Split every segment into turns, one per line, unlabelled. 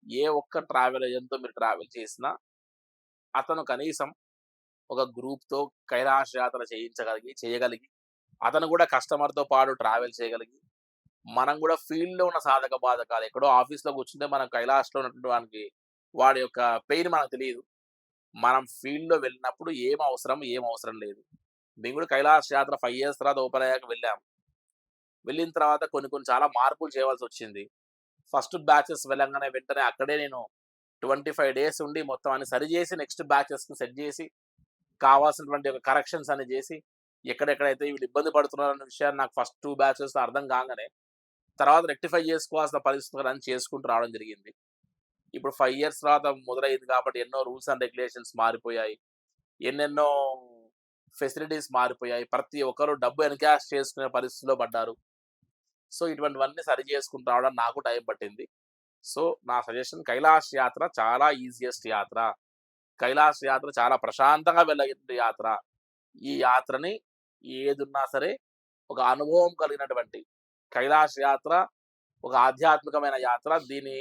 ఏ ఒక్క ట్రావెల్ ఏజెంట్‌తో మీరు ట్రావెల్ చేసినా, అతను కనీసం ఒక గ్రూప్‌తో కైలాస యాత్ర చేయగలిగి, అతను గూడా కస్టమర్‌తో పాటు ట్రావెల్ చేయగలిగి, మనం గూడా ఫీల్డ్‌లో ఉన్న సాధక బాధకాలు ఎక్కడో ఆఫీస్‌లో కూర్చుంటే మనం కైలాష్‌లో ఉన్నటువంటి వాడి యొక్క పెయిన్ మనకు తెలీదు. మనం ఫీల్డ్‌లో వెళ్ళినప్పుడు ఏం అవసరం లేదు. మేము గూడా కైలాస యాత్ర 5 ఇయర్స్ తర్వాత ఓపెన్ అయ్యాక వెళ్ళాం. వెళ్ళిన తర్వాత కొన్ని కొన్ని చాలా మార్పులు చేయవలసొచ్చింది. ఫస్ట్ బ్యాచెస్ వెళ్ళంగానే వెంటనే అక్కడే నేను 25 డేస్ ఉండి మొత్తం అన్ని సరి జేసి నెక్స్ట్ బ్యాచెస్‌ని సెట్ జేసి, కావాల్సినటువంటి ఒక కరెక్షన్స్ అన్ని జేసి, ఎక్కడెక్కడైతే వీళ్ళు ఇబ్బంది పడుతున్నారన్న విషయాన్ని నాకు ఫస్ట్ 2 బ్యాచెస్‌లో అర్థం కాంగానే, తర్వాత రెక్టిఫై చేసుకోవాల్సిన పరిస్థితులన్నీ చేసుకుంటూ రావడం జరిగింది. ఇప్పుడు 5 ఇయర్స్ తర్వాత మొదలైంది కాబట్టి ఎన్నో రూల్స్ అండ్ రెగ్యులేషన్స్ మారిపోయాయి. ఎన్నెన్నో ఫెసిలిటీస్ మారిపోయాయి. ప్రతి ఒక్కరు డబ్బు ఎన్‌కాష్ చేసుకునే పరిస్థితిలో పడ్డారు. సో, ఇటువంటివన్నీ సరి చేసుకుంటూ రావడానికి నాకు టైం పట్టింది. సో, నా సజెషన్ కైలాష్ యాత్ర చాలా ఈజియెస్ట్ యాత్ర. కైలాష్ యాత్ర చాలా ప్రశాంతంగా వెళ్ళగలిగే యాత్ర. ఈ యాత్రని ఏదున్నా సరే ఒక అనుభవం కలిగినటువంటి కైలాష్ యాత్ర ఒక ఆధ్యాత్మికమైన యాత్ర. దీన్ని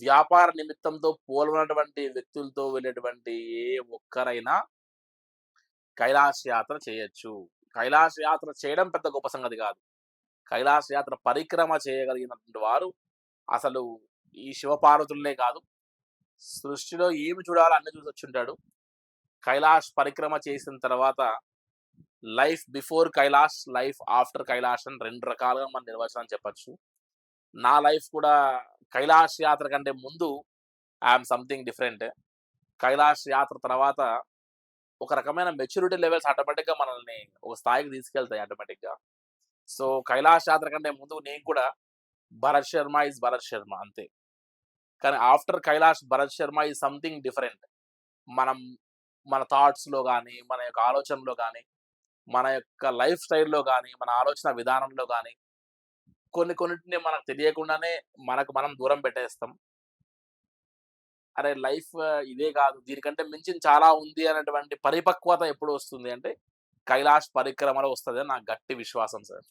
వ్యాపార నిమిత్తంతో పోల్వనటువంటి వ్యక్తులతో వెళ్ళేటువంటి ఏ ఒక్కరైనా కైలాస యాత్ర చేయొచ్చు. కైలాస యాత్ర చేయడం పెద్ద గొప్ప సంగతి గాదు. కైలాస యాత్ర పరిక్రమ చేయగలిగినటువంటి వారు అసలు ఈ శివపార్వతులనే కాదు, సృష్టిలో ఏమి చూడాలో అన్నీ చూసొచ్చుంటాడు. కైలాష్ పరిక్రమ చేసిన తర్వాత life before Kailash, life after Kailash అని 2 రకాలుగా మనం నిర్వచనం చెప్పొచ్చు. నా లైఫ్ కూడా కైలాష్ యాత్ర కంటే ముందు I am something different. Kailash యాత్ర తర్వాత ఒక రకమైన మెచ్యూరిటీ లెవెల్స్ ఆటోమేటిక్‌గా మనల్ని ఒక స్థాయికి తీసుకెళ్తాయి ఆటోమేటిక్‌గా. సో, కైలాష్ యాత్ర కంటే ముందు నేను కూడా భరత్ శర్మ ఈస్ భరత్ శర్మ అంతే. కానీ after Kailash Bharat Sharma is something different. మనం మన థాట్స్‌లో గాని, మన యొక్క ఆలోచనలో గాని, మన యొక్క లైఫ్ స్టైల్‌లో గాని, మన ఆలోచన విధానంలో గాని కొన్నిటిని మనకు తెలియకుండానే మనకు మనం దూరం పెట్టేస్తాం. అరే! లైఫ్ ఇదే కాదు. దీనికంటే మించింది చాలా ఉంది అనేటువంటి పరిపక్వత ఎప్పుడు వస్తుంది అంటే, కైలాష్ పరిక్రమలో వస్తదని నా గట్టి విశ్వాసం సార్.